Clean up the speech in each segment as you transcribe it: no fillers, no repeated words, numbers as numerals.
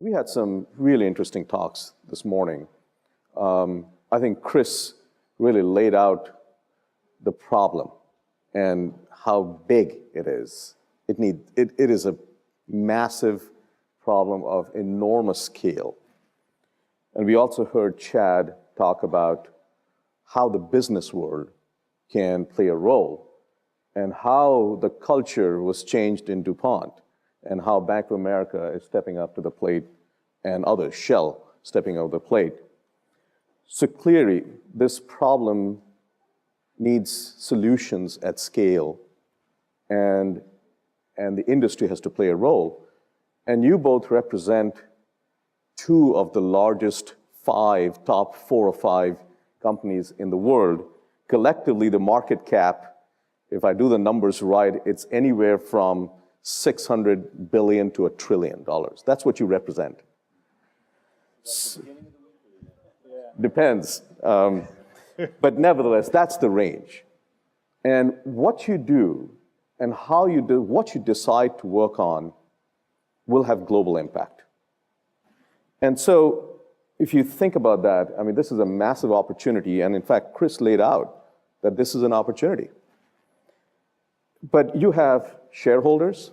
We had some really interesting talks this morning. I think Chris really laid out the problem and how big it is. It is a massive problem of enormous scale. And we also heard Chad talk about how the business world can play a role and how the culture was changed in DuPont and how Bank of America is stepping up to the plate and others, Shell, stepping up to the plate. So clearly, this problem needs solutions at scale, and the industry has to play a role. And you both represent two of the largest top 4 or 5 companies in the world. Collectively, the market cap, if I do the numbers right, it's anywhere from $600 billion to $1 trillion. That's what you represent. Depends. But nevertheless, that's the range. And what you do and how you do, what you decide to work on will have global impact. And so if you think about that, I mean, this is a massive opportunity. And in fact, Chris laid out that this is an opportunity. But you have shareholders,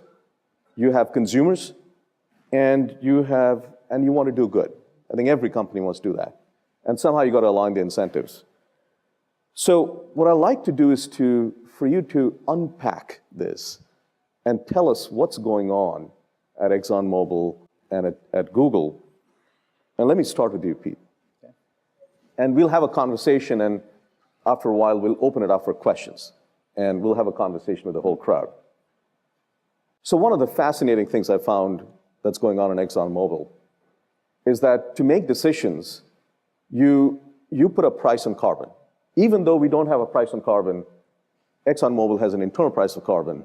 you have consumers, and you want to do good. I think every company wants to do that. And somehow you got to align the incentives. So what I like to do is for you to unpack this and tell us what's going on at ExxonMobil and at Google. And let me start with you, Pete. Okay. And we'll have a conversation, and after a while, we'll open it up for questions. And we'll have a conversation with the whole crowd. So one of the fascinating things I found that's going on in ExxonMobil is that to make decisions, you put a price on carbon. Even though we don't have a price on carbon, ExxonMobil has an internal price of carbon.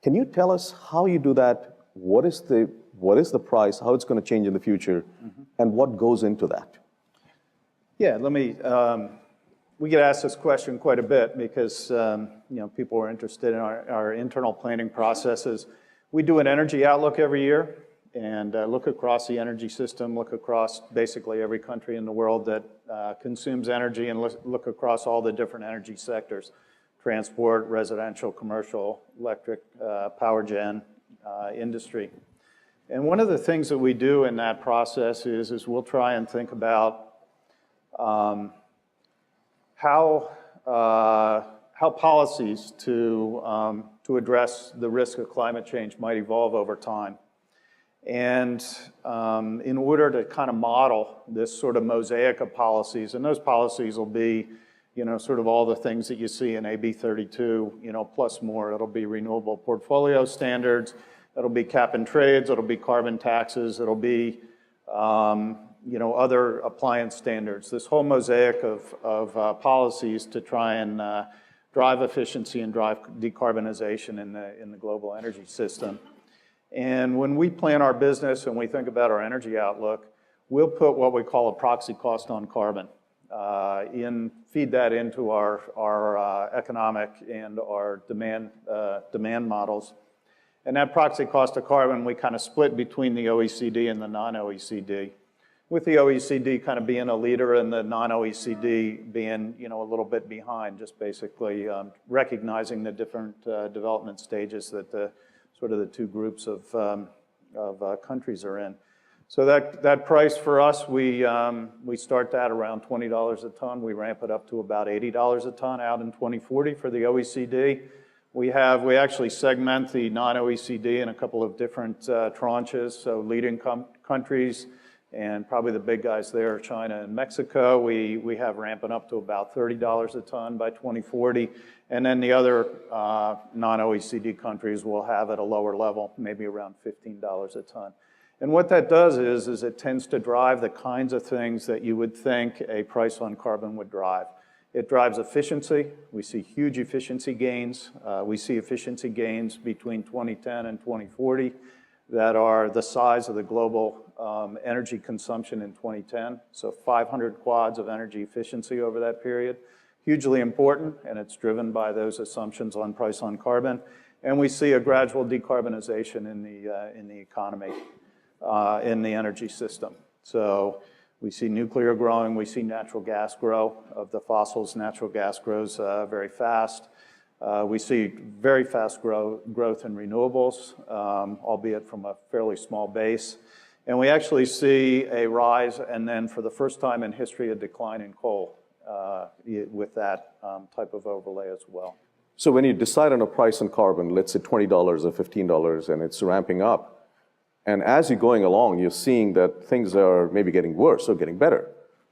Can you tell us how you do that? What is the price, how it's going to change in the future, and what goes into that? Yeah, we get asked this question quite a bit because people are interested in our internal planning processes. We do an energy outlook every year and look across the energy system, look across basically every country in the world that consumes energy, and look across all the different energy sectors: transport, residential, commercial, electric, power gen, industry. And one of the things that we do in that process is we'll try and think about how policies to address the risk of climate change might evolve over time. And in order to kind of model this sort of mosaic of policies, and those policies will be, sort of all the things that you see in AB 32, plus more. It'll be renewable portfolio standards, it'll be cap and trades, it'll be carbon taxes, it'll be, other appliance standards. This whole mosaic of policies to try and drive efficiency and drive decarbonization in the global energy system. And when we plan our business and we think about our energy outlook, we'll put what we call a proxy cost on carbon, feed that into our economic and our demand models. And that proxy cost of carbon, we kind of split between the OECD and the non-OECD, with the OECD kind of being a leader and the non-OECD being, a little bit behind, just basically recognizing the different development stages that the two groups of countries are in. So that price for us, we start that around $20 a ton. We ramp it up to about $80 a ton out in 2040 for the OECD. We actually segment the non-OECD in a couple of different tranches. So leading countries, and probably the big guys there are China and Mexico. We have ramping up to about $30 a ton by 2040. And then the other non-OECD countries will have at a lower level, maybe around $15 a ton. And what that does is it tends to drive the kinds of things that you would think a price on carbon would drive. It drives efficiency. We see huge efficiency gains. We see efficiency gains between 2010 and 2040 that are the size of the global energy consumption in 2010. So 500 quads of energy efficiency over that period. Hugely important, and it's driven by those assumptions on price on carbon. And we see a gradual decarbonization in the economy. in the energy system. So we see nuclear growing, we see natural gas grow. Of the fossils, natural gas grows very fast. We see very fast growth in renewables, albeit from a fairly small base. And we actually see a rise, and then for the first time in history, a decline in coal with that type of overlay as well. So when you decide on a price on carbon, let's say $20 or $15, and it's ramping up, and as you're going along, you're seeing that things are maybe getting worse or getting better.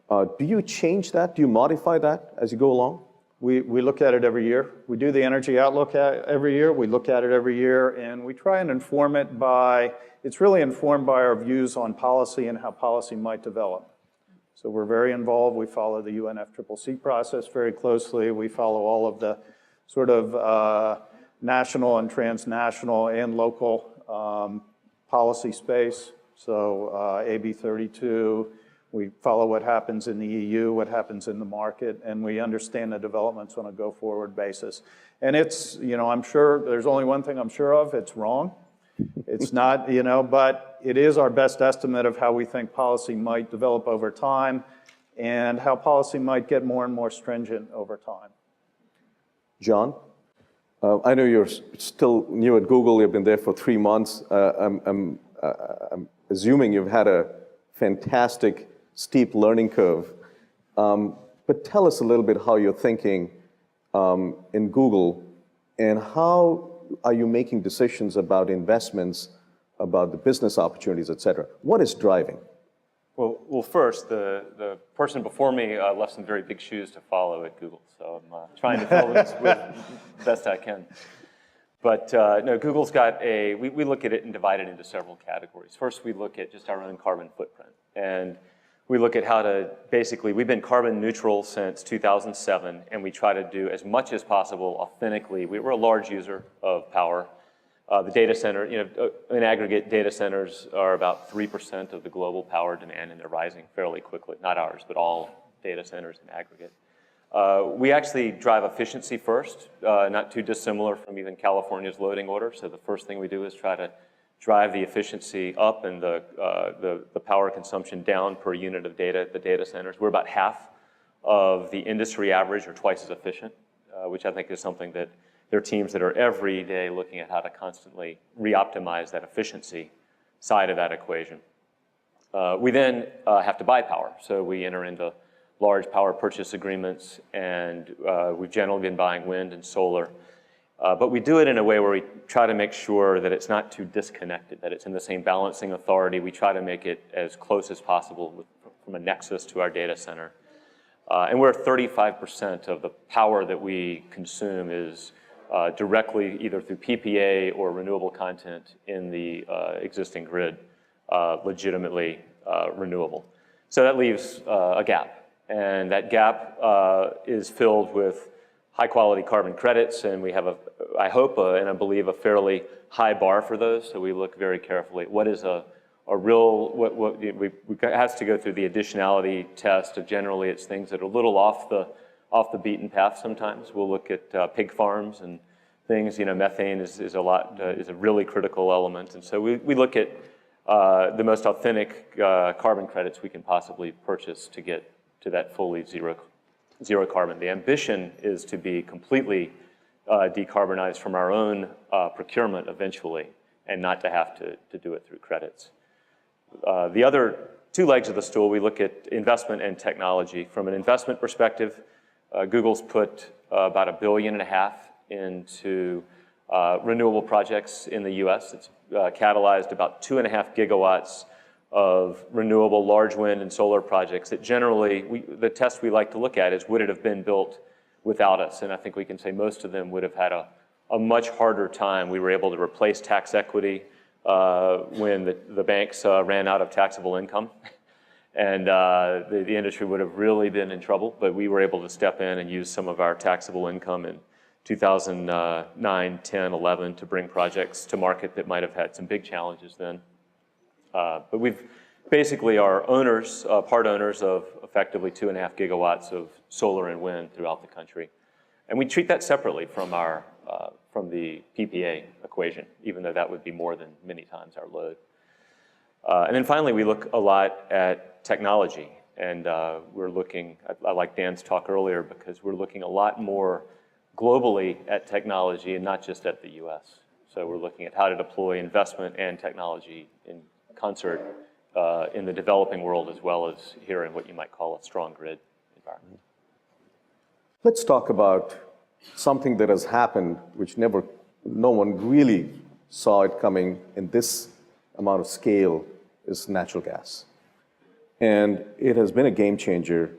Do you change that? Do you modify that as you go along? We look at it every year. We do the energy outlook every year. We look at it every year, and we try and inform it by, it's really informed by our views on policy and how policy might develop. So we're very involved. We follow the UNFCCC process very closely. We follow all of the sort of national and transnational and local policy space. So AB 32, we follow what happens in the EU, what happens in the market, and we understand the developments on a go-forward basis. And it's, you know, I'm sure, there's only one thing I'm sure of, it's wrong. It's not, you know, but it is our best estimate of how we think policy might develop over time and how policy might get more and more stringent over time. John, I know you're still new at Google. You've been there for 3 months. I'm assuming you've had a fantastic, steep learning curve. But tell us a little bit how you're thinking in Google, and how are you making decisions about investments, about the business opportunities, et cetera? What is driving? Well, first, the person before me left some very big shoes to follow at Google, so I'm trying to fill this with the best I can. But no, Google's got we look at it and divide it into several categories. First, we look at just our own carbon footprint. And we look at how to, basically, we've been carbon neutral since 2007, and we try to do as much as possible authentically. We're a large user of power. The data center, you know, in aggregate, data centers are about 3% of the global power demand, and they're rising fairly quickly. Not ours, but all data centers in aggregate. We actually drive efficiency first, not too dissimilar from even California's loading order. So the first thing we do is try to drive the efficiency up and the power consumption down per unit of data at the data centers. We're about half of the industry average, or twice as efficient, which I think is something that there are teams that are every day looking at how to constantly re-optimize that efficiency side of that equation. We then have to buy power. So we enter into large power purchase agreements, and we've generally been buying wind and solar. But we do it in a way where we try to make sure that it's not too disconnected, that it's in the same balancing authority. We try to make it as close as possible from a nexus to our data center. And we're 35% of the power that we consume is directly either through PPA or renewable content in the existing grid, legitimately renewable. So that leaves a gap. And that gap is filled with high-quality carbon credits, and we have, I hope, and I believe, a fairly high bar for those. So we look very carefully at what is a real, we have to go through the additionality test. Of generally, it's things that are a little off the beaten path. Sometimes we'll look at pig farms and things. You know, methane is a really critical element, and so we look at the most authentic carbon credits we can possibly purchase to get to that fully zero carbon. The ambition is to be completely decarbonized from our own procurement eventually, and not to have to do it through credits. The other two legs of the stool, we look at investment and technology. From an investment perspective, Google's put about $1.5 billion into renewable projects in the US. It's catalyzed about 2.5 gigawatts of renewable large wind and solar projects that generally, the test we like to look at is, would it have been built without us? And I think we can say most of them would have had a much harder time. We were able to replace tax equity when the banks ran out of taxable income. And the industry would have really been in trouble, but we were able to step in and use some of our taxable income in 2009, 10, 11 to bring projects to market that might have had some big challenges then. But we've basically are owners, part owners of effectively 2.5 gigawatts of solar and wind throughout the country. And we treat that separately from from the PPA equation, even though that would be more than many times our load. And then finally, we look a lot at technology. And we're looking, I like Dan's talk earlier, because we're looking a lot more globally at technology and not just at the US. So we're looking at how to deploy investment and technology in concert in the developing world, as well as here in what you might call a strong grid environment. Let's talk about something that has happened, which no one really saw it coming in this amount of scale, is natural gas. And it has been a game changer.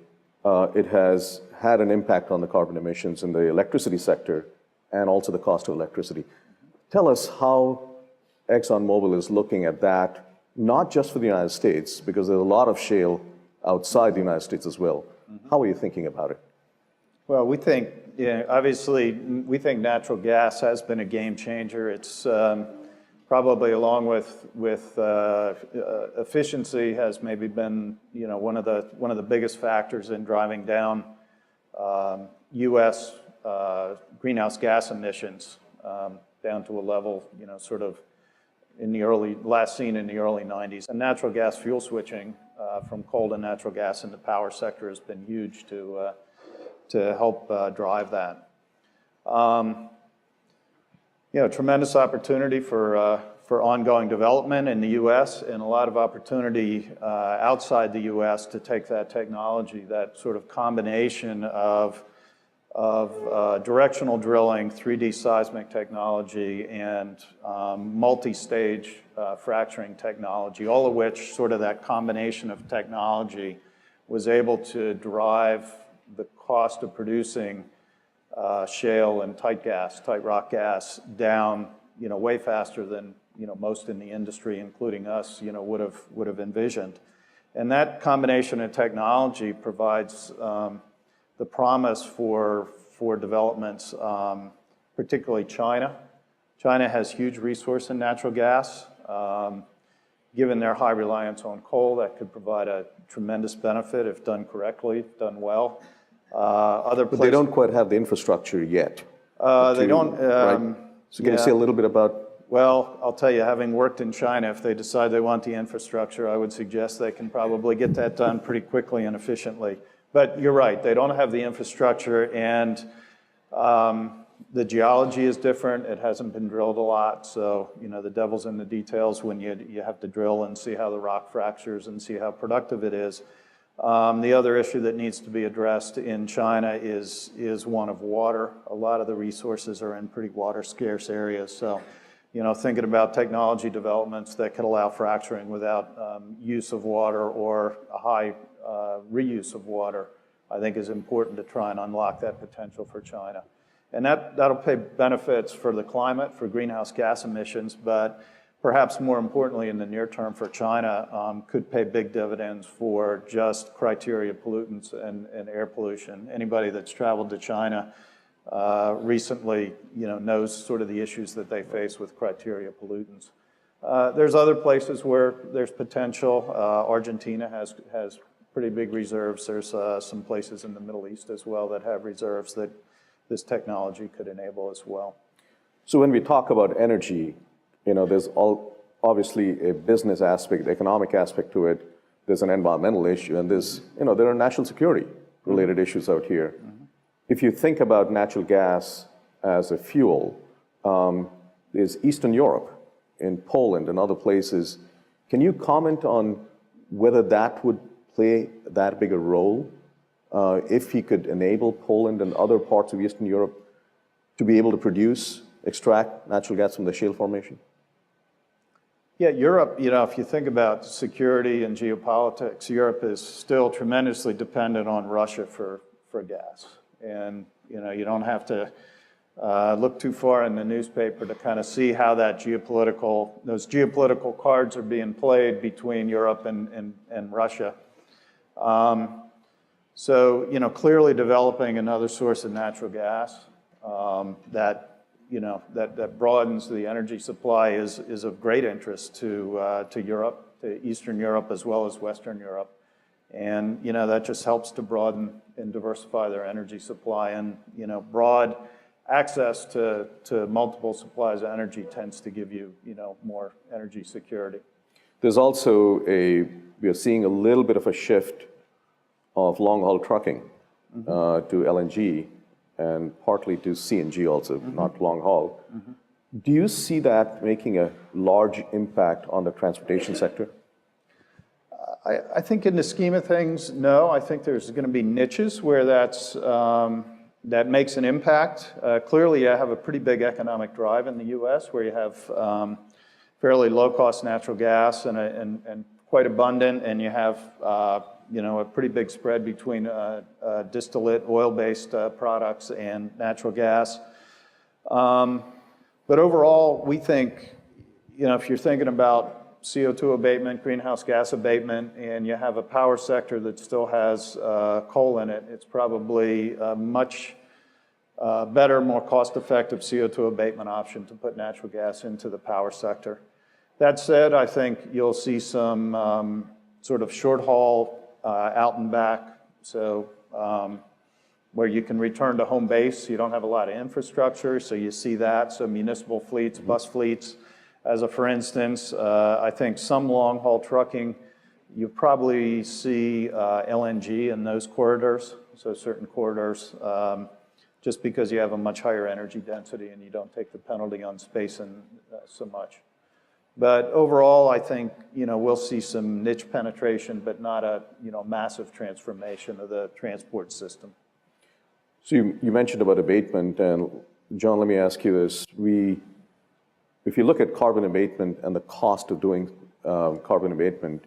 It has had an impact on the carbon emissions in the electricity sector and also the cost of electricity. Tell us how ExxonMobil is looking at that, not just for the United States, because there's a lot of shale outside the United States as well. How are you thinking about it? Well, we think, obviously, we think natural gas has been a game changer. It's probably, along with efficiency, has maybe been one of the biggest factors in driving down U.S. Greenhouse gas emissions down to a level sort of last seen in the early 90s. And natural gas fuel switching from coal to natural gas in the power sector has been huge to help drive that. Tremendous opportunity for ongoing development in the U.S. and a lot of opportunity outside the U.S. to take that technology, that sort of combination of directional drilling, 3D seismic technology, and multi-stage fracturing technology, all of which sort of that combination of technology was able to drive the cost of producing shale and tight rock gas down, way faster than most in the industry, including us, would have envisioned. And that combination of technology provides the promise for developments, particularly China. China has huge resource in natural gas. Given their high reliance on coal, that could provide a tremendous benefit if done correctly, done well. Other places, but they don't quite have the infrastructure yet. They don't. Right? So can you say a little bit about? Well, I'll tell you, having worked in China, if they decide they want the infrastructure, I would suggest they can probably get that done pretty quickly and efficiently. But you're right, they don't have the infrastructure, and the geology is different. It hasn't been drilled a lot, so the devil's in the details when you have to drill and see how the rock fractures and see how productive it is. The other issue that needs to be addressed in China is one of water. A lot of the resources are in pretty water scarce areas, so thinking about technology developments that could allow fracturing without use of water or a high reuse of water, I think is important to try and unlock that potential for China. And that'll pay benefits for the climate, for greenhouse gas emissions, but perhaps more importantly in the near term for China, could pay big dividends for just criteria pollutants and air pollution. Anybody that's traveled to China recently, knows sort of the issues that they face with criteria pollutants. There's other places where there's potential. Argentina has pretty big reserves. There's some places in the Middle East as well that have reserves that this technology could enable as well. So when we talk about energy, there's obviously a business aspect, economic aspect to it. There's an environmental issue, and there are national security related issues out here. If you think about natural gas as a fuel, there's Eastern Europe, in Poland and other places. Can you comment on whether that would play that big a role if he could enable Poland and other parts of Eastern Europe to be able to extract natural gas from the shale formation? Yeah, Europe, if you think about security and geopolitics, Europe is still tremendously dependent on Russia for gas. And, you don't have to look too far in the newspaper to kind of see how those geopolitical cards are being played between Europe and Russia. So, clearly developing another source of natural gas that broadens the energy supply is of great interest to Europe, to Eastern Europe as well as Western Europe. And, that just helps to broaden and diversify their energy supply. And, broad access to multiple supplies of energy tends to give you, more energy security. There's also we are seeing a little bit of a shift of long-haul trucking to LNG and partly to CNG also, not long-haul. Do you see that making a large impact on the transportation sector? I think in the scheme of things, no. I think there's going to be niches where that makes an impact. Clearly, you have a pretty big economic drive in the U.S. where you have fairly low-cost natural gas and quite abundant, and you have a pretty big spread between distillate oil-based products and natural gas. But overall, we think, if you're thinking about CO2 abatement, greenhouse gas abatement, and you have a power sector that still has coal in it, it's probably a much better, more cost-effective CO2 abatement option to put natural gas into the power sector. That said, I think you'll see some sort of short haul out and back, so where you can return to home base. You don't have a lot of infrastructure, so you see that. So municipal fleets, bus fleets, as a for instance. I think some long-haul trucking, you probably see LNG in those corridors, so certain corridors, just because you have a much higher energy density and you don't take the penalty on space and so much. But overall, I think we'll see some niche penetration, but not a massive transformation of the transport system. So you mentioned about abatement, and John, let me ask you this. If you look at carbon abatement and the cost of doing carbon abatement,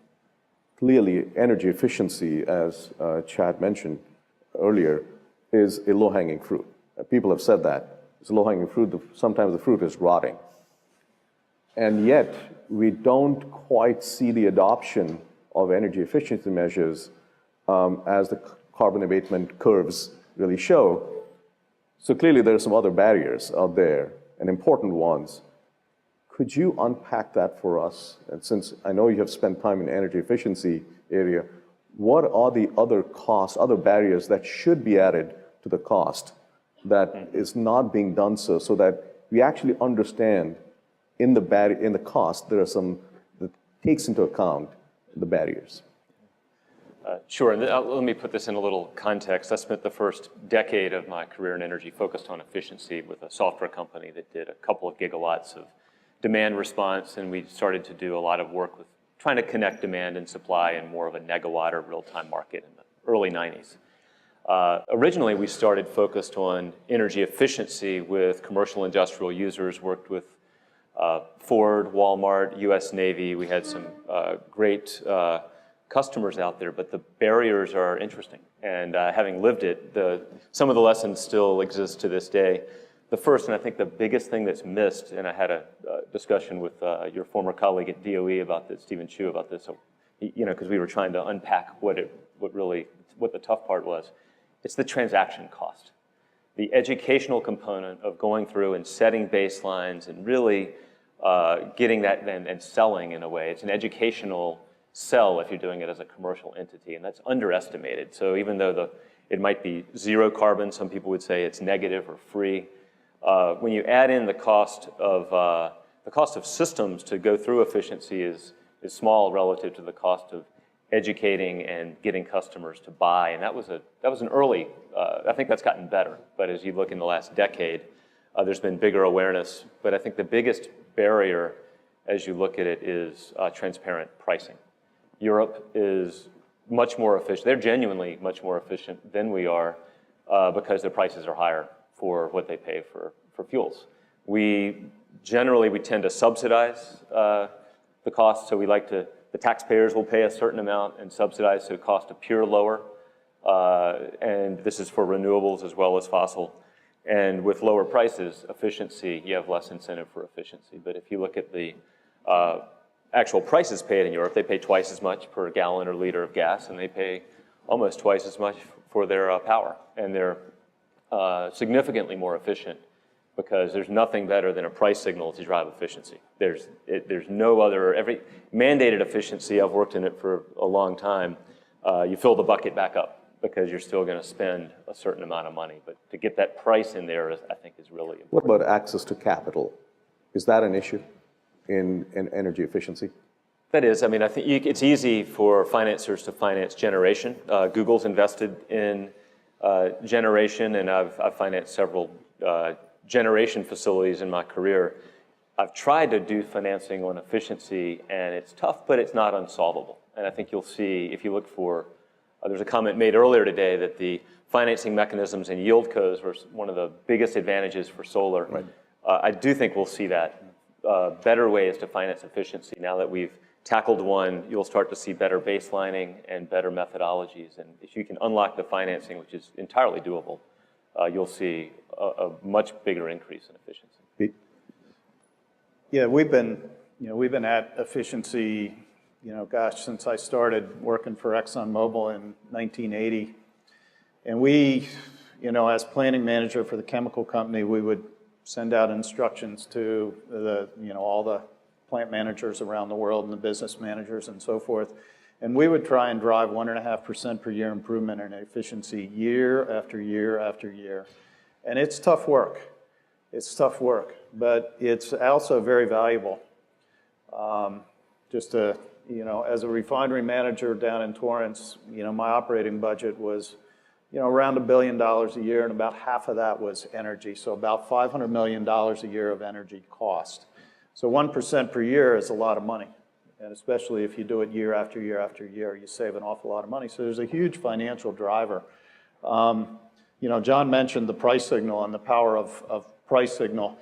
clearly energy efficiency, as Chad mentioned earlier, is a low-hanging fruit. People have said that. It's a low-hanging fruit. Sometimes the fruit is rotting. And yet, we don't quite see the adoption of energy efficiency measures as the carbon abatement curves really show. So clearly there are some other barriers out there, and important ones. Could you unpack that for us? And since I know you have spent time in the energy efficiency area, what are the other costs, other barriers that should be added to the cost that is not being done so that we actually understand in the cost, there are some that takes into account the barriers? Sure, and let me put this in a little context. I spent the first decade of my career in energy focused on efficiency with a software company that did a couple of gigawatts of demand response, and we started to do a lot of work with trying to connect demand and supply in more of a negawatt or real-time market in the early 90s. Originally, we started focused on energy efficiency with commercial industrial users, worked with Ford, Walmart, US Navy. We had some great customers out there, but the barriers are interesting. And having lived it, some of the lessons still exist to this day. The first, and I think the biggest thing that's missed, and I had a discussion with your former colleague at DOE about this, Stephen Chu, about this, because we were trying to unpack what the tough part was. It's the transaction cost. The educational component of going through and setting baselines and really getting that and selling in a way. It's an educational sell if you're doing it as a commercial entity, and that's underestimated. So even though it might be zero carbon, some people would say it's negative or free. When you add in the cost of systems to go through efficiency is small relative to the cost of educating and getting customers to buy, and that was an early. I think that's gotten better, but as you look in the last decade, there's been bigger awareness. But I think the biggest barrier, as you look at it, is transparent pricing. Europe is much more efficient. They're genuinely much more efficient than we are because their prices are higher for what they pay for fuels. We tend to subsidize the cost, so the taxpayers will pay a certain amount and subsidize, so cost appear lower. And this is for renewables as well as fossil. And with lower prices, efficiency, you have less incentive for efficiency. But if you look at the actual prices paid in Europe, they pay twice as much per gallon or liter of gas, and they pay almost twice as much for their power. And they're significantly more efficient because there's nothing better than a price signal to drive efficiency. There's no other, every mandated efficiency, I've worked in it for a long time, you fill the bucket back up because you're still going to spend a certain amount of money. But to get that price in there, I think, is really important. What about access to capital? Is that an issue in energy efficiency? That is, I mean, I think it's easy for financiers to finance generation. Google's invested in generation, and I've financed several generation facilities in my career. I've tried to do financing on efficiency, and it's tough, but it's not unsolvable. And I think you'll see, if you look for, there's a comment made earlier today that the financing mechanisms and yield codes were one of the biggest advantages for solar. Right. I do think we'll see that. Better ways to finance efficiency. Now that we've tackled one, you'll start to see better baselining and better methodologies. And if you can unlock the financing, which is entirely doable, you'll see a much bigger increase in efficiency. Pete? Yeah, we've been at efficiency, gosh, since I started working for ExxonMobil in 1980. And we, as planning manager for the chemical company, we would send out instructions to all the plant managers around the world and the business managers and so forth. And we would try and drive 1.5% per year improvement in efficiency year after year after year. And it's tough work. It's tough work, but it's also very valuable. As a refinery manager down in Torrance, my operating budget was, around $1 billion a year, and about half of that was energy. So about $500 million a year of energy cost. So 1% per year is a lot of money. And especially if you do it year after year after year, you save an awful lot of money. So there's a huge financial driver. John mentioned the price signal and the power of price signal.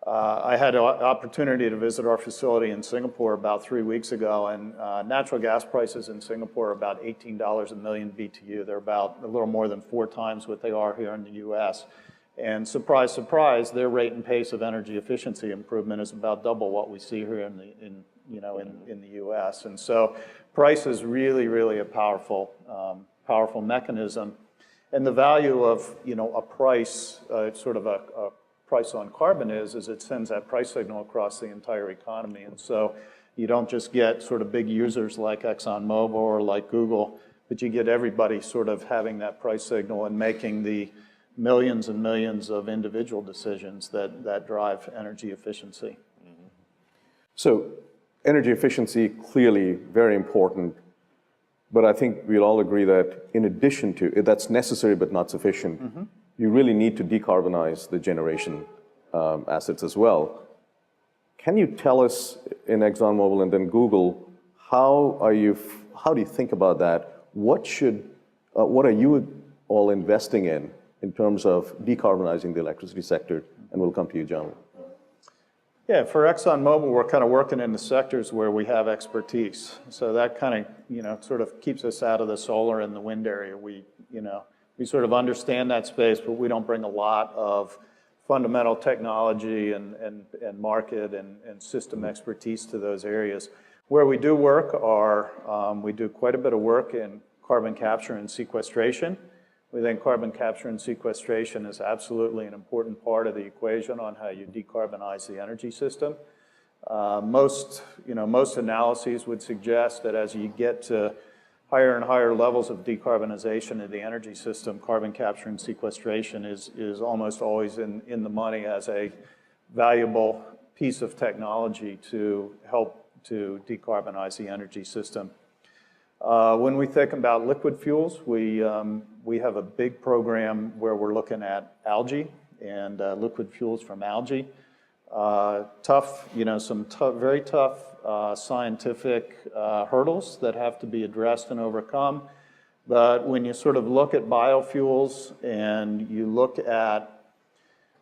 I had an opportunity to visit our facility in Singapore about 3 weeks ago, and natural gas prices in Singapore are about $18 a million BTU. They're about a little more than 4 times what they are here in the U.S. And surprise, surprise, their rate and pace of energy efficiency improvement is about double what we see here in the U.S. And so price is really, really a powerful mechanism. And the value of a price, sort of a price on carbon is it sends that price signal across the entire economy. And so you don't just get sort of big users like ExxonMobil or like Google, but you get everybody sort of having that price signal and making the millions and millions of individual decisions that drive energy efficiency. Mm-hmm. So energy efficiency, clearly very important, but I think we'll all agree that in addition to, that's necessary but not sufficient. Mm-hmm. You really need to decarbonize the generation assets as well. Can you tell us in ExxonMobil and then Google, how do you think about that? What are you all investing in terms of decarbonizing the electricity sector? And we'll come to you, John. Yeah, for ExxonMobil, we're kind of working in the sectors where we have expertise. So that kind of, sort of keeps us out of the solar and the wind area. We sort of understand that space, but we don't bring a lot of fundamental technology and market and system expertise to those areas. Where we do work we do quite a bit of work in carbon capture and sequestration. We think carbon capture and sequestration is absolutely an important part of the equation on how you decarbonize the energy system. Most analyses would suggest that as you get to higher and higher levels of decarbonization of the energy system, carbon capture and sequestration is almost always in the money as a valuable piece of technology to help to decarbonize the energy system. When we think about liquid fuels, we have a big program where we're looking at algae and liquid fuels from algae. Very tough scientific hurdles that have to be addressed and overcome. But when you sort of look at biofuels and you look at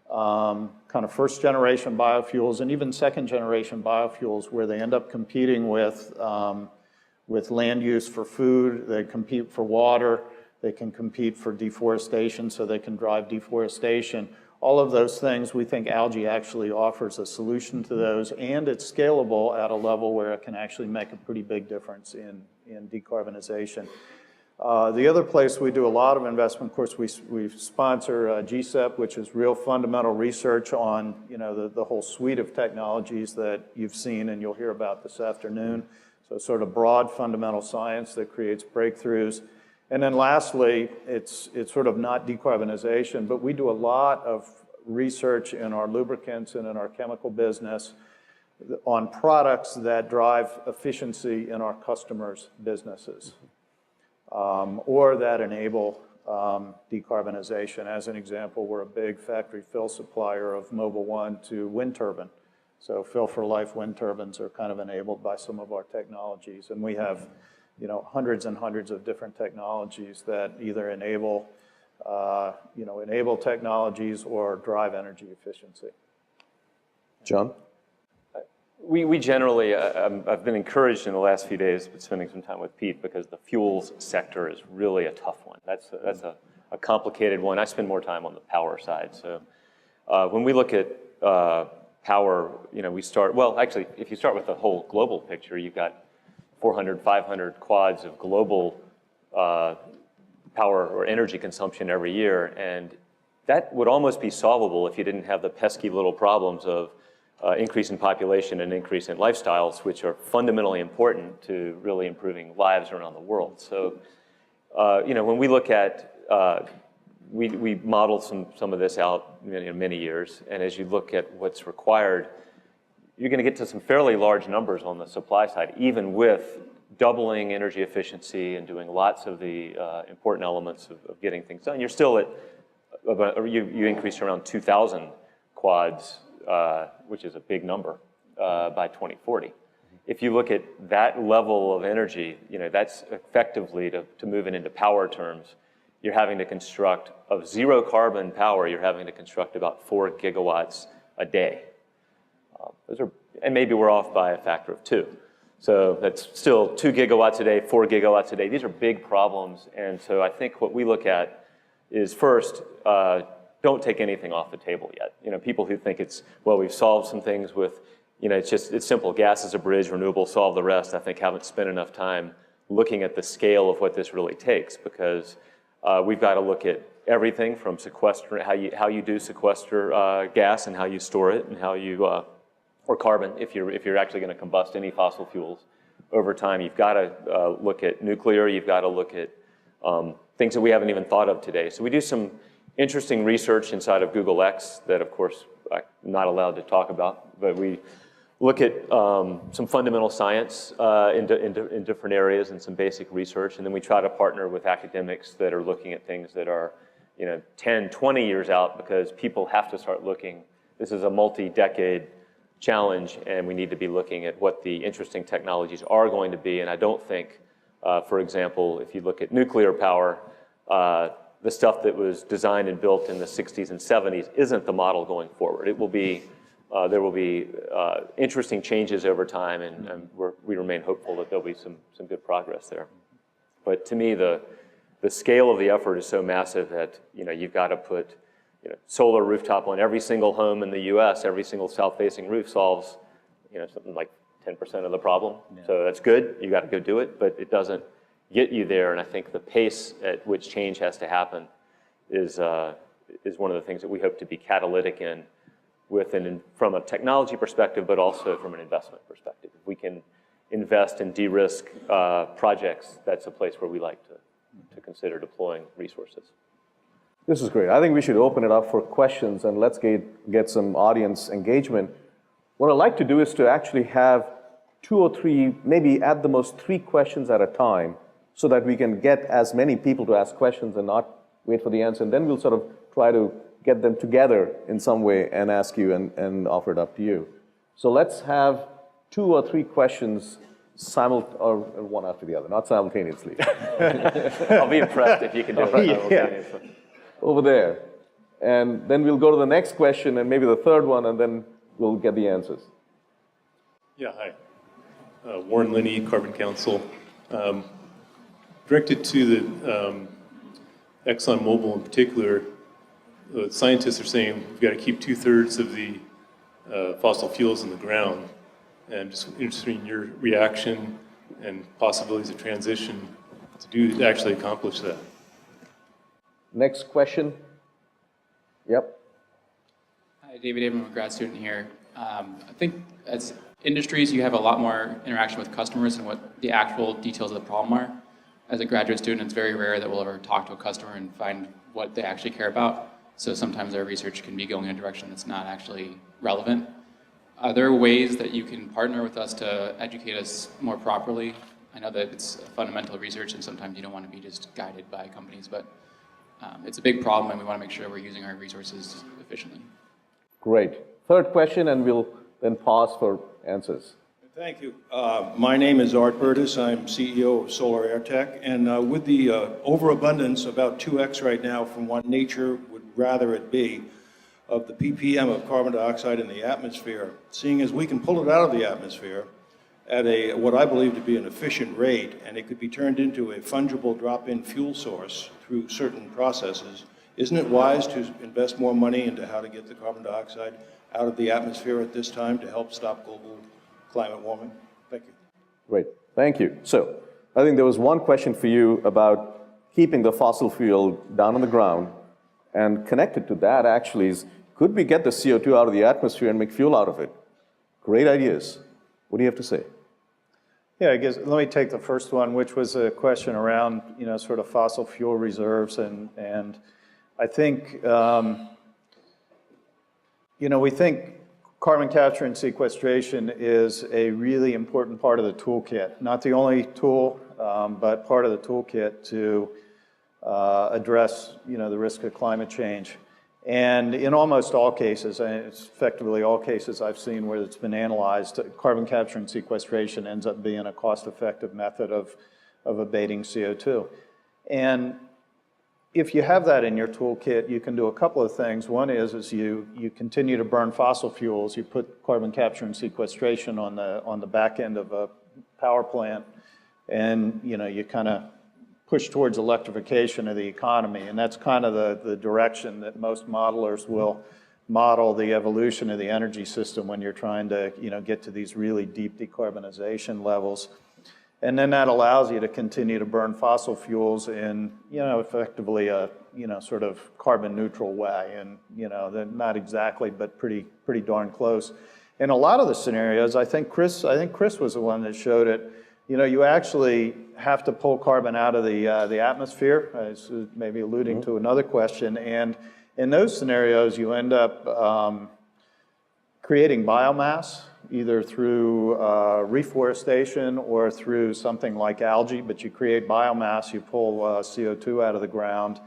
kind of first generation biofuels and even second generation biofuels where they end up competing with land use for food, they compete for water, they can compete for deforestation, so they can drive deforestation. All of those things, we think algae actually offers a solution to those, and it's scalable at a level where it can actually make a pretty big difference in decarbonization. The other place we do a lot of investment, of course, we sponsor GCEP, which is real fundamental research on the whole suite of technologies that you've seen and you'll hear about this afternoon. So sort of broad fundamental science that creates breakthroughs. And then lastly, it's sort of not decarbonization, but we do a lot of research in our lubricants and in our chemical business on products that drive efficiency in our customers' businesses, or that enable decarbonization. As an example, we're a big factory fill supplier of Mobil 1 to wind turbine. So fill for life wind turbines are kind of enabled by some of our technologies. And we have, hundreds and hundreds of different technologies that either enable technologies or drive energy efficiency. John? We generally, I've been encouraged in the last few days spending some time with Pete, because the fuels sector is really a tough one. That's a complicated one. I spend more time on the power side. So when we look at power, we start, well, actually, if you start with the whole global picture, you've got 400, 500 quads of global power or energy consumption every year. And that would almost be solvable if you didn't have the pesky little problems of increase in population and increase in lifestyles, which are fundamentally important to really improving lives around the world. So, when we look at, we modeled some of this out many years, and as you look at what's required, you're going to get to some fairly large numbers on the supply side, even with doubling energy efficiency and doing lots of the important elements of getting things done. You're still at, you increase around 2,000 quads, which is a big number, by 2040. If you look at that level of energy, that's effectively, to move it into power terms, you're having to construct, of zero carbon power, you're having to construct about 4 gigawatts a day. And maybe we're off by a factor of 2. So that's still 2 gigawatts a day, 4 gigawatts a day. These are big problems. And so I think what we look at is, first, don't take anything off the table yet. People who think we've solved some things with, it's simple. Gas is a bridge, renewables solve the rest. I think haven't spent enough time looking at the scale of what this really takes, because we've got to look at everything from sequester, how you do sequester gas and how you store it, and how you, or carbon, if you're actually going to combust any fossil fuels over time. You've got to look at nuclear. You've got to look at things that we haven't even thought of today. So we do some interesting research inside of Google X that, of course, I'm not allowed to talk about, but we look at some fundamental science in different areas and some basic research, and then we try to partner with academics that are looking at things that are 10, 20 years out, because people have to start looking. This is a multi-decade challenge, and we need to be looking at what the interesting technologies are going to be. And I don't think, for example, if you look at nuclear power, the stuff that was designed and built in the 60s and 70s isn't the model going forward. It will be, there will be interesting changes over time, and we remain hopeful that there'll be some good progress there. But to me, the scale of the effort is so massive that you've got to put solar rooftop on every single home in the U.S. Every single south-facing roof solves something like 10% of the problem. Yeah. So that's good. You got to go do it, but it doesn't get you there. And I think the pace at which change has to happen is one of the things that we hope to be catalytic in, from a technology perspective, but also from an investment perspective. If we can invest and de-risk projects, that's a place where we like to consider deploying resources. This is great. I think we should open it up for questions, and let's get some audience engagement. What I'd like to do is to actually have 2 or 3, maybe at the most 3 questions at a time, so that we can get as many people to ask questions and not wait for the answer. And then we'll sort of try to get them together in some way and ask you and offer it up to you. So let's have 2 or 3 questions or one after the other, not simultaneously. I'll be impressed if you can do it simultaneously. Yeah. Over there. And then we'll go to the next question and maybe the third one, and then we'll get the answers. Yeah, hi. Warren Linney, Carbon Council. Directed to the ExxonMobil in particular, scientists are saying we've got to keep 2/3 of the fossil fuels in the ground. And just interested in your reaction and possibilities of transition to actually accomplish that. Next question. Yep. Hi, David Abram, a grad student here. I think as industries, you have a lot more interaction with customers and what the actual details of the problem are. As a graduate student, it's very rare that we'll ever talk to a customer and find what they actually care about. So sometimes our research can be going in a direction that's not actually relevant. Are there ways that you can partner with us to educate us more properly? I know that it's fundamental research and sometimes you don't want to be just guided by companies, but it's a big problem and we want to make sure we're using our resources efficiently. Great. Third question, and we'll then pause for answers. Thank you. My name is Art Burtis. I'm CEO of Solar Air Tech. And with the overabundance, about 2x right now from what nature would rather it be, of the ppm of carbon dioxide in the atmosphere, seeing as we can pull it out of the atmosphere at what I believe to be an efficient rate, and it could be turned into a fungible drop-in fuel source through certain processes, isn't it wise to invest more money into how to get the carbon dioxide out of the atmosphere at this time to help stop global climate warming? Thank you. Great. Thank you. So I think there was one question for you about keeping the fossil fuel down on the ground, and connected to that actually is, could we get the CO2 out of the atmosphere and make fuel out of it? Great ideas. What do you have to say? Yeah, I guess let me take the first one, which was a question around, sort of fossil fuel reserves, and I think, we think carbon capture and sequestration is a really important part of the toolkit. Not the only tool, but part of the toolkit to address, the risk of climate change. And in almost all cases, and it's effectively all cases I've seen where it's been analyzed, carbon capture and sequestration ends up being a cost-effective method of abating CO2. And if you have that in your toolkit, you can do a couple of things. One is you continue to burn fossil fuels. You put carbon capture and sequestration on the back end of a power plant, and you kind of push towards electrification of the economy, and that's kind of the direction that most modelers will model the evolution of the energy system when you're trying to get to these really deep decarbonization levels. And then that allows you to continue to burn fossil fuels in effectively a sort of carbon neutral way, and they're not exactly, but pretty darn close. In a lot of the scenarios, I think Chris was the one that showed it. You actually have to pull carbon out of the atmosphere, as maybe alluding to another question, and in those scenarios, you end up creating biomass, either through reforestation or through something like algae, but you create biomass, you pull CO2 out of the ground,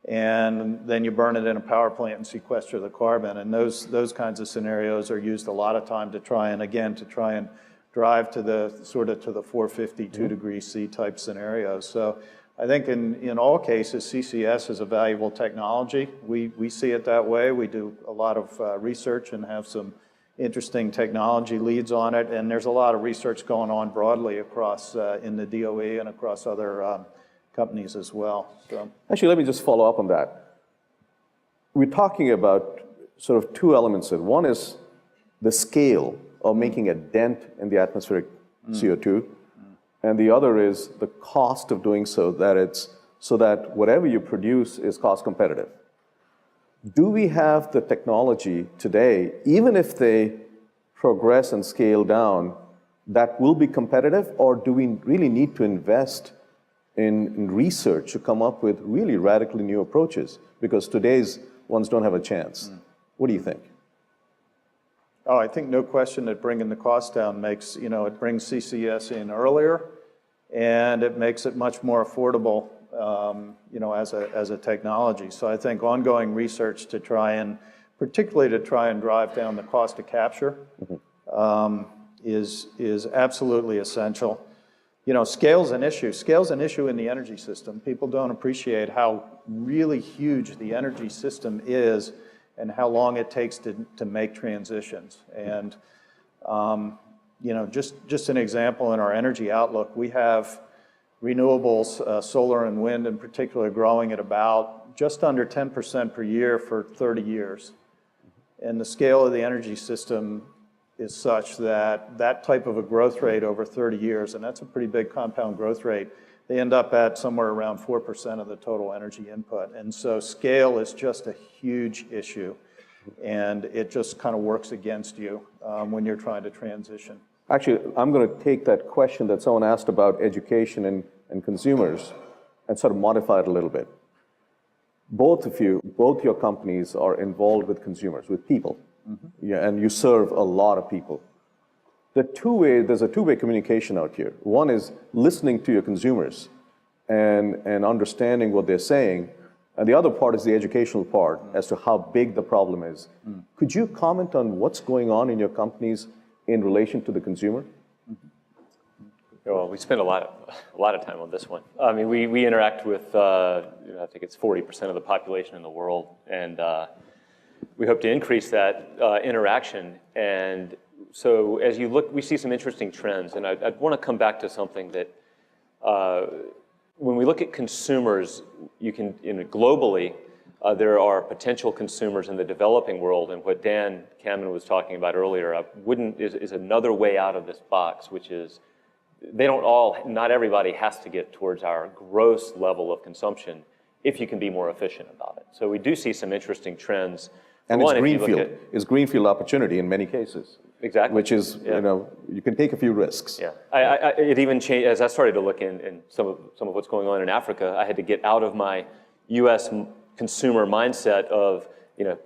and then you burn it in a power plant and sequester the carbon, and those kinds of scenarios are used a lot of time to try and drive to the 452 degrees C type scenarios. So I think in all cases, CCS is a valuable technology. We see it that way. We do a lot of research and have some interesting technology leads on it, and there's a lot of research going on broadly across in the DOE and across other companies as well. So. Actually, let me just follow up on that. We're talking about sort of two elements. One is the scale of making a dent in the atmospheric CO2, and the other is the cost of doing so that whatever you produce is cost competitive. Do we have the technology today, even if they progress and scale down, that will be competitive, or do we really need to invest in research to come up with really radically new approaches? Because today's ones don't have a chance. What do you think? Oh, I think no question that bringing the cost down makes, it brings CCS in earlier, and it makes it much more affordable, as a technology. So I think ongoing research particularly to try and drive down the cost of capture, is absolutely essential. Scale's an issue. Scale's an issue in the energy system. People don't appreciate how really huge the energy system is and how long it takes to make transitions. And, just an example in our energy outlook, we have renewables, solar and wind in particular, growing at about just under 10% per year for 30 years. And the scale of the energy system is such that that type of a growth rate over 30 years, and that's a pretty big compound growth rate, they end up at somewhere around 4% of the total energy input. And so scale is just a huge issue, and it just kind of works against you when you're trying to transition. Actually, I'm going to take that question that someone asked about education and consumers and sort of modify it a little bit. Both your companies are involved with consumers, with people. Yeah, and you serve a lot of people. There's a two-way communication out here. One is listening to your consumers and understanding what they're saying. And the other part is the educational part as to how big the problem is. Could you comment on what's going on in your companies in relation to the consumer? Well, we spend a lot of time on this one. I mean, we interact with, I think it's 40% of the population in the world, and we hope to increase that interaction. And so as you look, we see some interesting trends, and I'd want to come back to something that when we look at consumers, you can, globally, there are potential consumers in the developing world, and what Dan Kamen was talking about earlier is another way out of this box, which is not everybody has to get towards our gross level of consumption if you can be more efficient about it. So we do see some interesting trends. And it's greenfield opportunity in many cases. Exactly. Which is, you can take a few risks. Yeah, it even changed, as I started to look in some of what's going on in Africa, I had to get out of my US consumer mindset of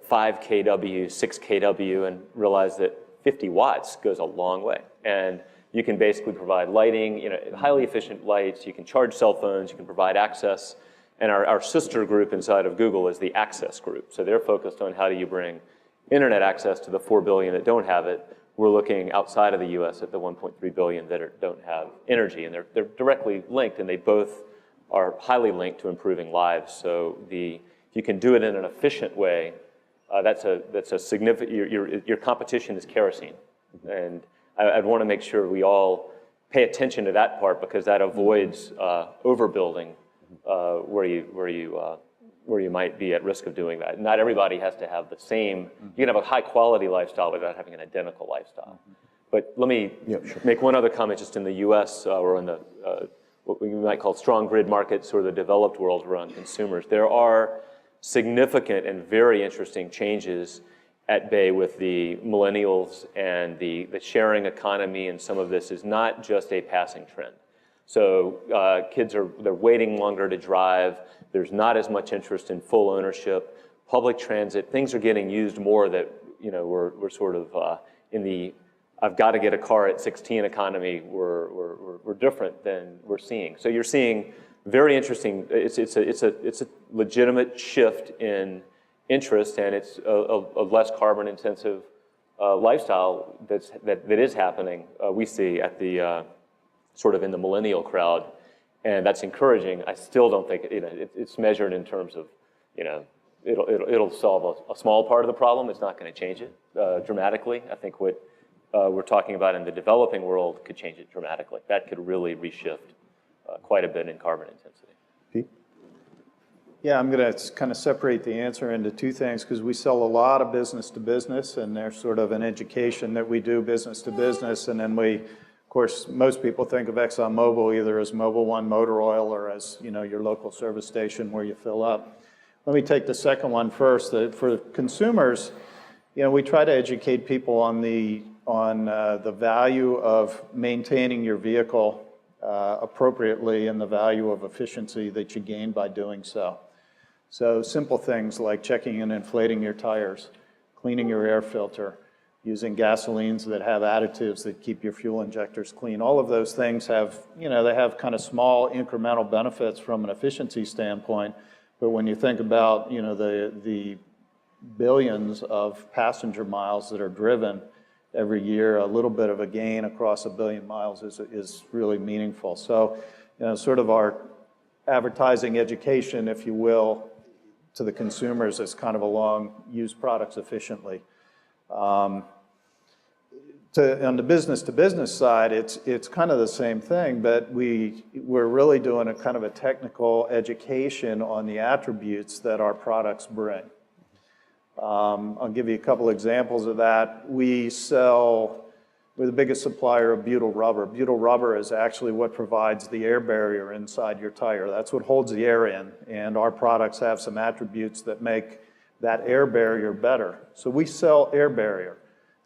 5 kW, 6 kW, and realize that 50 watts goes a long way. And you can basically provide lighting, highly efficient lights, you can charge cell phones, you can provide access. And our sister group inside of Google is the Access Group. So they're focused on how do you bring internet access to the 4 billion that don't have it. We're looking outside of the US at the 1.3 billion that don't have energy, and they're directly linked, and they both are highly linked to improving lives. So if you can do it in an efficient way, that's a significant, your competition is kerosene. And I'd want to make sure we all pay attention to that part, because that avoids overbuilding where you might be at risk of doing that. Not everybody has to have the same, you can have a high quality lifestyle without having an identical lifestyle. But let me make one other comment. Just in the US, or in the what we might call strong grid markets, or the developed world around consumers, there are significant and very interesting changes at bay with the millennials, and the sharing economy, and some of this is not just a passing trend. So kids they're waiting longer to drive. There's not as much interest in full ownership. Public transit, things are getting used more that, we're sort of in the I've got to get a car at 16 economy. We're different than we're seeing. So you're seeing very interesting, it's a legitimate shift in interest, and it's a less carbon intensive lifestyle that is happening. We see at the sort of in the millennial crowd, and that's encouraging. I still don't think it's measured in terms of it'll solve a small part of the problem. It's not going to change it dramatically. I think what we're talking about in the developing world could change it dramatically. That could really reshift quite a bit in carbon intensity. Pete? Yeah, I'm going to kind of separate the answer into two things, because we sell a lot of business to business, and there's sort of an education that we do business to business, and then of course, most people think of ExxonMobil either as Mobil 1 motor oil, or as your local service station where you fill up. Let me take the second one first. For consumers, we try to educate people on the value of maintaining your vehicle appropriately, and the value of efficiency that you gain by doing so. So simple things like checking and inflating your tires, cleaning your air filter, using gasolines that have additives that keep your fuel injectors clean. All of those things have, they have kind of small incremental benefits from an efficiency standpoint. But when you think about, the billions of passenger miles that are driven every year, a little bit of a gain across 1 billion miles is really meaningful. So, sort of our advertising education, if you will, to the consumers is kind of along use products efficiently. On the business-to-business side, it's kind of the same thing, but we're really doing a kind of a technical education on the attributes that our products bring. I'll give you a couple examples of that. We're the biggest supplier of butyl rubber. Butyl rubber is actually what provides the air barrier inside your tire. That's what holds the air in, and our products have some attributes that make that air barrier better. So we sell air barrier,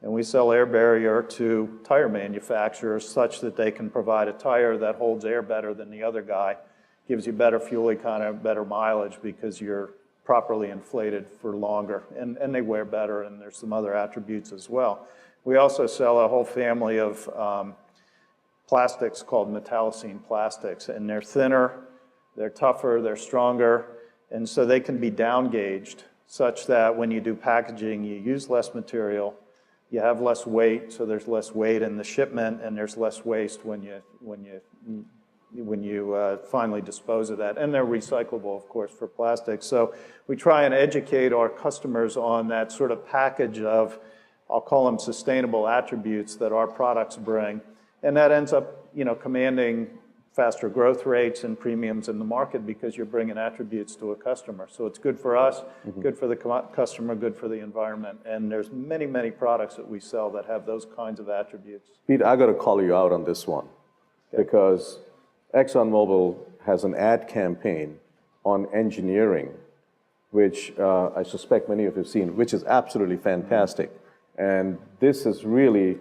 and we sell air barrier to tire manufacturers such that they can provide a tire that holds air better than the other guy, gives you better fuel economy, better mileage, because you're properly inflated for longer, and they wear better, and there's some other attributes as well. We also sell a whole family of plastics called metallocene plastics, and they're thinner, they're tougher, they're stronger, and so they can be down-gauged such that when you do packaging, you use less material, you have less weight, so there's less weight in the shipment, and there's less waste when you finally dispose of that. And they're recyclable, of course, for plastic. So we try and educate our customers on that sort of package of, I'll call them sustainable attributes that our products bring. And that ends up, commanding faster growth rates and premiums in the market because you're bringing attributes to a customer. So it's good for us, good for the customer, good for the environment. And there's many, many products that we sell that have those kinds of attributes. Pete, I got to call you out on this one because ExxonMobil has an ad campaign on engineering, which I suspect many of you have seen, which is absolutely fantastic. And this has really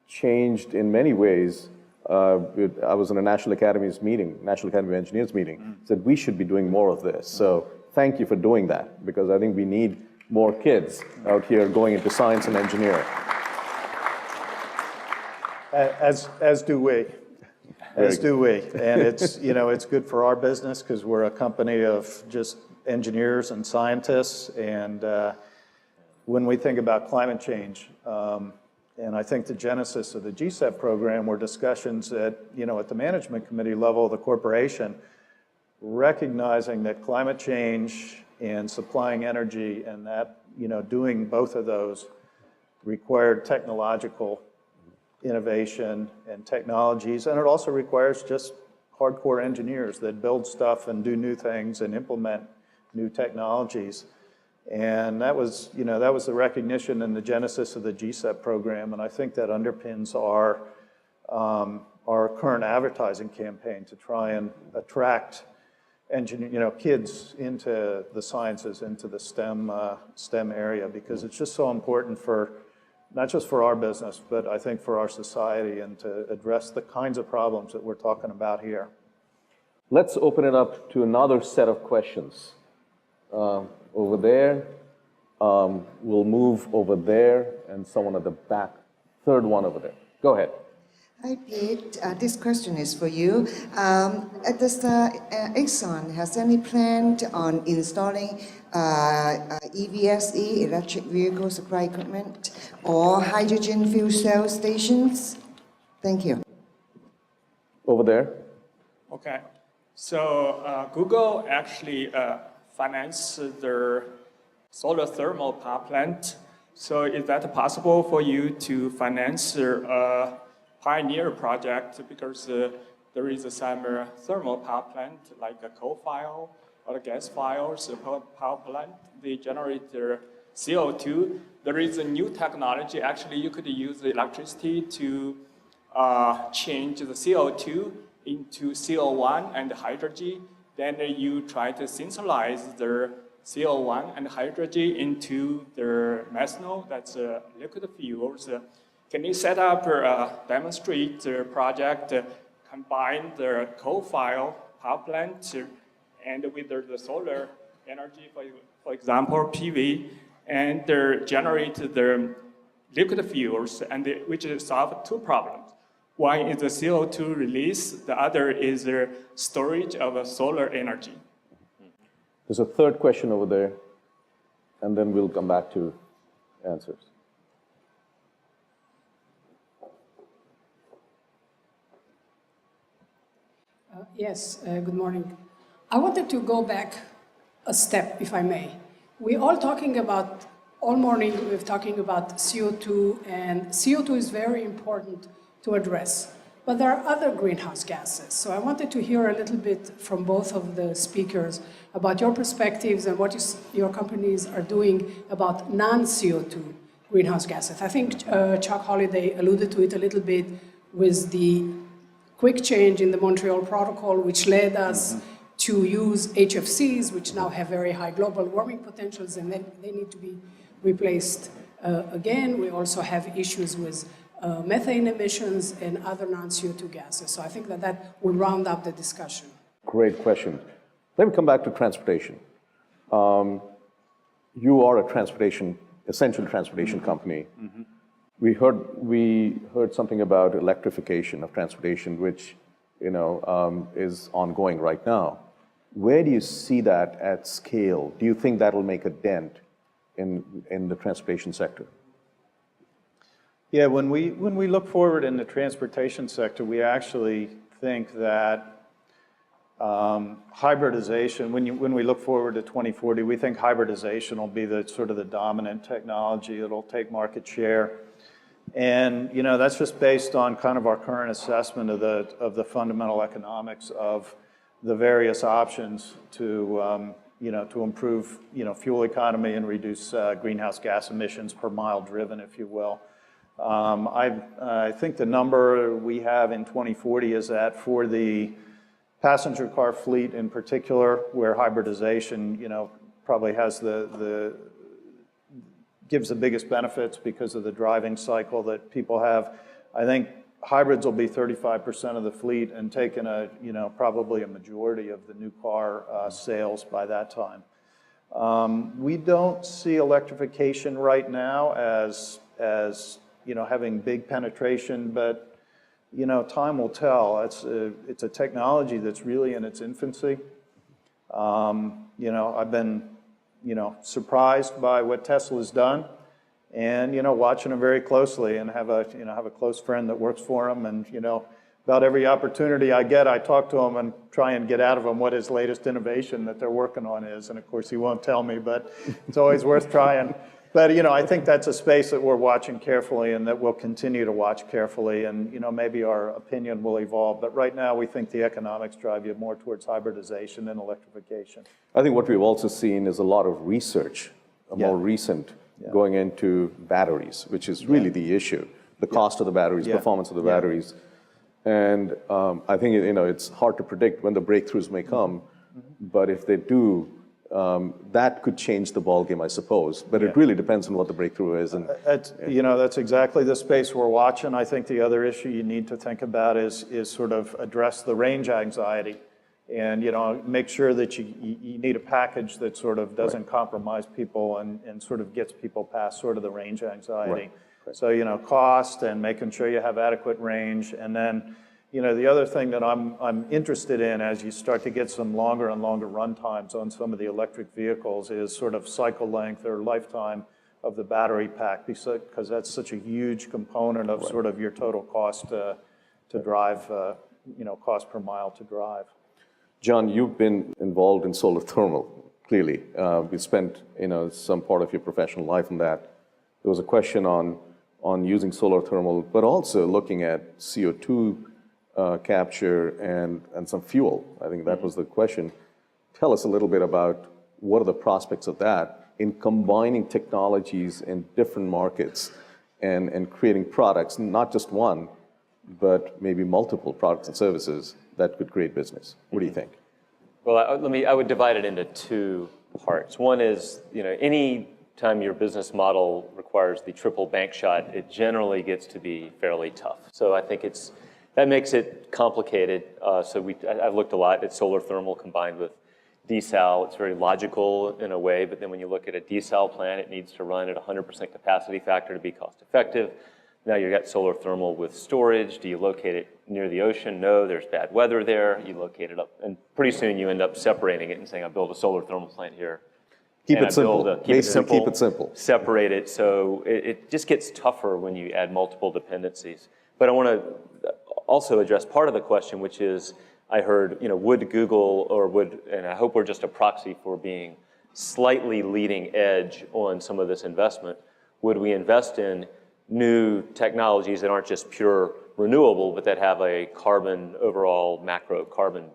changed in many ways. I was in a National Academy of Engineers meeting, said we should be doing more of this. So thank you for doing that, because I think we need more kids out here going into science and engineering. As do we. As do we. And it's, it's good for our business because we're a company of just engineers and scientists. And when we think about climate change, and I think the genesis of the GCEP program were discussions at the management committee level of the corporation, recognizing that climate change and supplying energy and that, doing both of those required technological innovation and technologies, and it also requires just hardcore engineers that build stuff and do new things and implement new technologies. And that was the recognition and the genesis of the GCEP program, and I think that underpins our current advertising campaign to try and attract kids into the sciences, into the STEM area, because it's just so important for not just for our business, but I think for our society and to address the kinds of problems that we're talking about here. Let's open it up to another set of questions. Over there, we'll move over there, and someone at the back, third one over there. Go ahead. Hi, Pete. This question is for you. Does Exxon has any plan on installing EVSE, electric vehicle supply equipment, or hydrogen fuel cell stations? Thank you. Over there. Okay. So Google actually finance their solar thermal power plant. So is that possible for you to finance a pioneer project, because there is some thermal power plant like a coal-fired or a gas-fired power plant. They generate their CO2. There is a new technology. Actually, you could use the electricity to change the CO2 into CO1 and hydrogen. Then you try to synthesize the CO1 and hydrogen into the methanol, that's liquid fuels. Can you set up demonstrate the project, combine the coal-fired power plant and with the solar energy, for example, PV, and generate the liquid fuels, and which solve two problems. One is the CO2 release, the other is the storage of solar energy. There's a third question over there, and then we'll come back to answers. Yes, good morning. I wanted to go back a step, if I may. We're all talking about, all morning we're talking about CO2, and CO2 is very important to address. But there are other greenhouse gases. So I wanted to hear a little bit from both of the speakers about your perspectives and what your companies are doing about non-CO2 greenhouse gases. I think Chuck Holliday alluded to it a little bit with the quick change in the Montreal Protocol, which led us to use HFCs, which now have very high global warming potentials, and then they need to be replaced again. We also have issues with methane emissions and other non-CO2 gases. So I think that will round up the discussion. Great question. Let me come back to transportation. You are a essential transportation company. We heard something about electrification of transportation, which is ongoing right now. Where do you see that at scale? Do you think that'll make a dent in the transportation sector? Yeah, when we look forward in the transportation sector, we actually think that hybridization, when we look forward to 2040, we think hybridization will be the sort of the dominant technology. It'll take market share. And that's just based on kind of our current assessment of the fundamental economics of the various options to improve fuel economy and reduce greenhouse gas emissions per mile driven, if you will. I think the number we have in 2040 is that for the passenger car fleet in particular, where hybridization probably has gives the biggest benefits because of the driving cycle that people have. I think hybrids will be 35% of the fleet and taking probably a majority of the new car sales by that time. We don't see electrification right now as having big penetration, but time will tell. It's a technology that's really in its infancy. I've been surprised by what Tesla's done, and watching them very closely, and have a close friend that works for them, and about every opportunity I get, I talk to him and try and get out of him what his latest innovation that they're working on is, and of course he won't tell me, but it's always worth trying. But I think that's a space that we're watching carefully, and that we'll continue to watch carefully, and maybe our opinion will evolve. But right now, we think the economics drive you more towards hybridization than electrification. I think what we've also seen is a lot of research, more recent, going into batteries, which is really the issue. The cost of the batteries, performance of the batteries. And I think it's hard to predict when the breakthroughs may come, but if they do, that could change the ballgame, I suppose. But it really depends on what the breakthrough is. And that's exactly the space we're watching. I think the other issue you need to think about is sort of address the range anxiety, and make sure that you need a package that sort of doesn't compromise people and sort of gets people past sort of the range anxiety. Right. So cost and making sure you have adequate range, and then the other thing that I'm interested in as you start to get some longer and longer run times on some of the electric vehicles is sort of cycle length or lifetime of the battery pack, because that's such a huge component of sort of your total cost to drive, cost per mile to drive. John, you've been involved in solar thermal, clearly. You spent some part of your professional life in that. There was a question on using solar thermal, but also looking at CO2 capture and some fuel. I think that was the question. Tell us a little bit about what are the prospects of that in combining technologies in different markets and creating products, not just one, but maybe multiple products and services that could create business. What do you think? Well, I would divide it into two parts. One is, any time your business model requires the triple bank shot, it generally gets to be fairly tough. So I think that makes it complicated. I've looked a lot at solar thermal combined with desal. It's very logical in a way, but then when you look at a desal plant, it needs to run at 100% capacity factor to be cost effective. Now you've got solar thermal with storage. Do you locate it near the ocean? No, there's bad weather there. You locate it up, and pretty soon you end up separating it and saying, I build a solar thermal plant here. Keep it simple. Keep it simple. Separate it. So it just gets tougher when you add multiple dependencies. But I want to also address part of the question, which is, I heard, would Google and I hope we're just a proxy for being slightly leading edge on some of this investment, would we invest in new technologies that aren't just pure renewable, but that have a overall macro carbon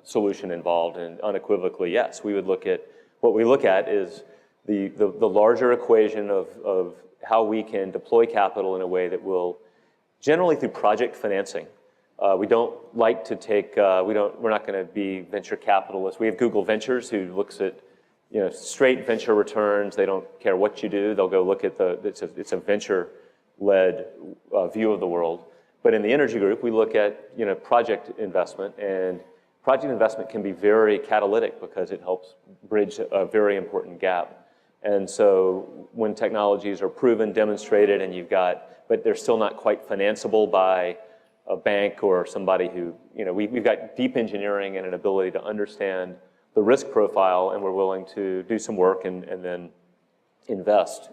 solution involved? And unequivocally, yes. What we look at is the larger equation of how we can deploy capital in a way that will, generally through project financing. We don't like to take, we're not going to be venture capitalists. We have Google Ventures, who looks at straight venture returns. They don't care what you do. They'll go look at it's a venture-led view of the world. But in the energy group, we look at project investment, and project investment can be very catalytic because it helps bridge a very important gap. And so when technologies are proven, demonstrated, and but they're still not quite financeable by a bank or somebody who, we've got deep engineering and an ability to understand the risk profile, and we're willing to do some work and then invest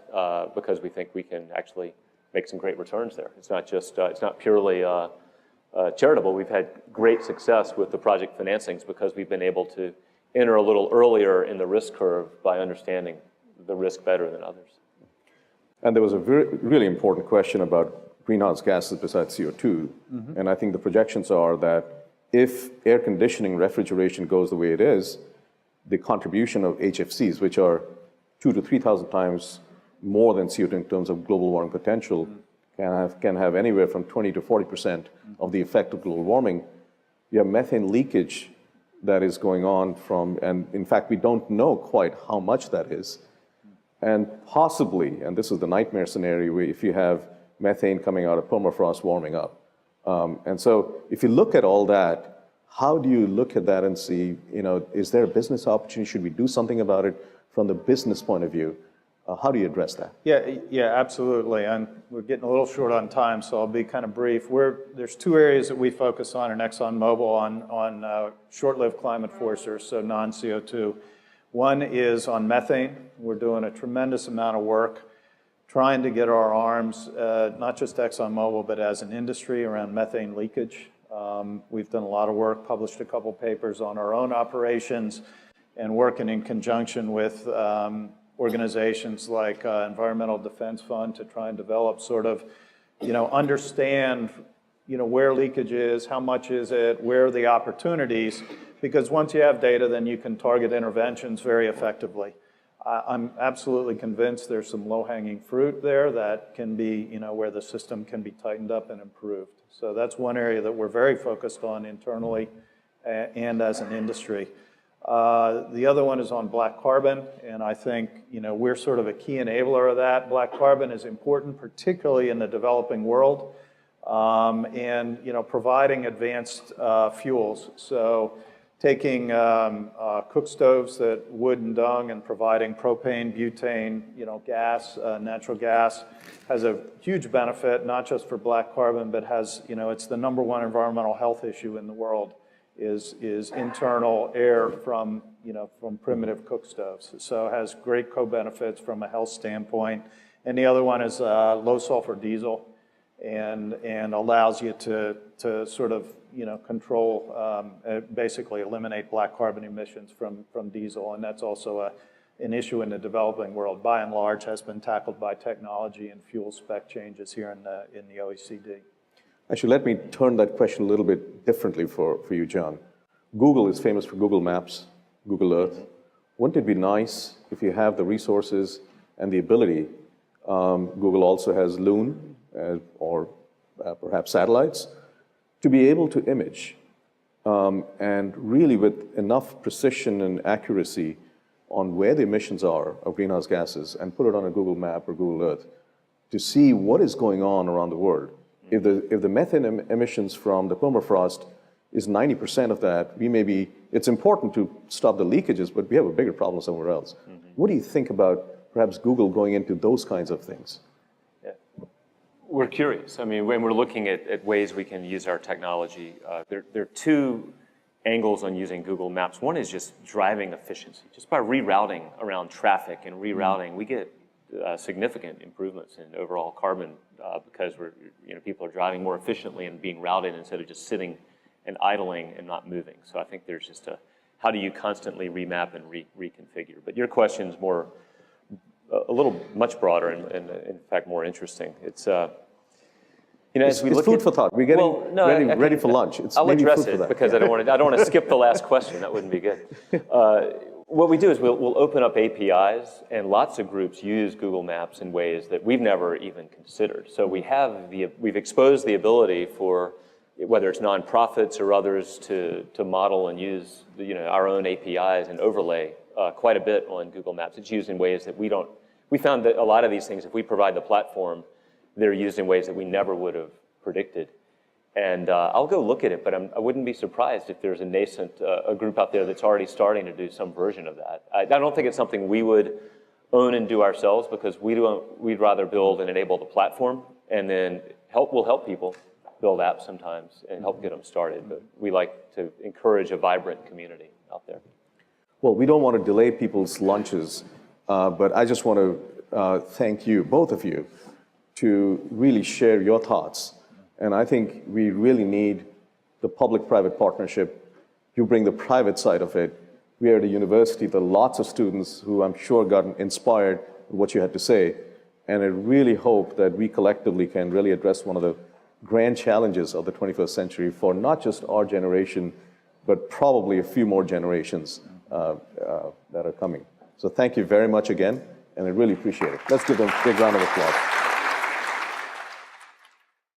because we think we can actually make some great returns there. It's not just, it's not purely charitable. We've had great success with the project financings because we've been able to enter a little earlier in the risk curve by understanding the risk better than others. And there was a really important question about greenhouse gases besides CO2. And I think the projections are that if air conditioning, refrigeration goes the way it is, the contribution of HFCs, which are 2,000 to 3,000 times more than CO2 in terms of global warming potential, can have anywhere from 20 to 40% of the effect of global warming. You have methane leakage that is going on and in fact, we don't know quite how much that is. And possibly, and this is the nightmare scenario, where if you have methane coming out of permafrost warming up. And so if you look at all that, how do you look at that and see, is there a business opportunity? Should we do something about it from the business point of view? How do you address that? Yeah, absolutely. And we're getting a little short on time, so I'll be kind of brief. There's two areas that we focus on in ExxonMobil on short-lived climate forcers, so non-CO2. One is on methane. We're doing a tremendous amount of work trying to get our arms, not just ExxonMobil, but as an industry around methane leakage. We've done a lot of work, published a couple papers on our own operations, and working in conjunction with organizations like Environmental Defense Fund to try and develop sort of, understand, where leakage is, how much is it, where are the opportunities, because once you have data, then you can target interventions very effectively. I'm absolutely convinced there's some low-hanging fruit there that can be, where the system can be tightened up and improved. So that's one area that we're very focused on internally and as an industry. The other one is on black carbon, and I think, we're sort of a key enabler of that. Black carbon is important, particularly in the developing world, and, providing advanced fuels. So taking cook stoves that wood and dung and providing propane, butane, gas, natural gas has a huge benefit, not just for black carbon, but has, it's the #1 environmental health issue in the world is internal air from primitive cook stoves. So it has great co-benefits from a health standpoint. And the other one is low sulfur diesel and allows you to sort of, control, basically eliminate black carbon emissions from diesel. And that's also an issue in the developing world. By and large, has been tackled by technology and fuel spec changes here in the OECD. Actually, let me turn that question a little bit differently for you, John. Google is famous for Google Maps, Google Earth. Wouldn't it be nice if you have the resources and the ability? Google also has Loon or perhaps satellites to be able to image and really with enough precision and accuracy on where the emissions are of greenhouse gases and put it on a Google map or Google Earth to see what is going on around the world. If the methane emissions from the permafrost is 90% of that, it's important to stop the leakages, but we have a bigger problem somewhere else. What do you think about perhaps Google going into those kinds of things? Yeah. We're curious. I mean, when we're looking at ways we can use our technology, there are two angles on using Google Maps. One is just driving efficiency. Just by rerouting around traffic and rerouting, we get significant improvements in overall carbon because people are driving more efficiently and being routed instead of just sitting and idling and not moving. So I think there's just how do you constantly remap and reconfigure? But your question is much broader and in fact more interesting. It's as we look food for thought. We're getting ready for lunch. I'll address it because I don't want to skip the last question. That wouldn't be good. What we do is we'll open up APIs, and lots of groups use Google Maps in ways that we've never even considered. So we've exposed the ability for whether it's nonprofits or others to model and use our own APIs and overlay quite a bit on Google Maps. It's used in ways that we found that a lot of these things, if we provide the platform, they're used in ways that we never would have predicted. And I'll go look at it, but I wouldn't be surprised if there's a nascent a group out there that's already starting to do some version of that. I don't think it's something we would own and do ourselves, because we'd rather build and enable the platform, and then we'll help people build apps sometimes and help get them started. But we like to encourage a vibrant community out there. Well, we don't want to delay people's lunches, but I just want to thank you, both of you, to really share your thoughts. And I think we really need the public-private partnership. You bring the private side of it. We are at a university, there are lots of students who I'm sure got inspired with what you had to say. And I really hope that we collectively can really address one of the grand challenges of the 21st century for not just our generation, but probably a few more generations that are coming. So thank you very much again, and I really appreciate it. Let's give them a big round of applause.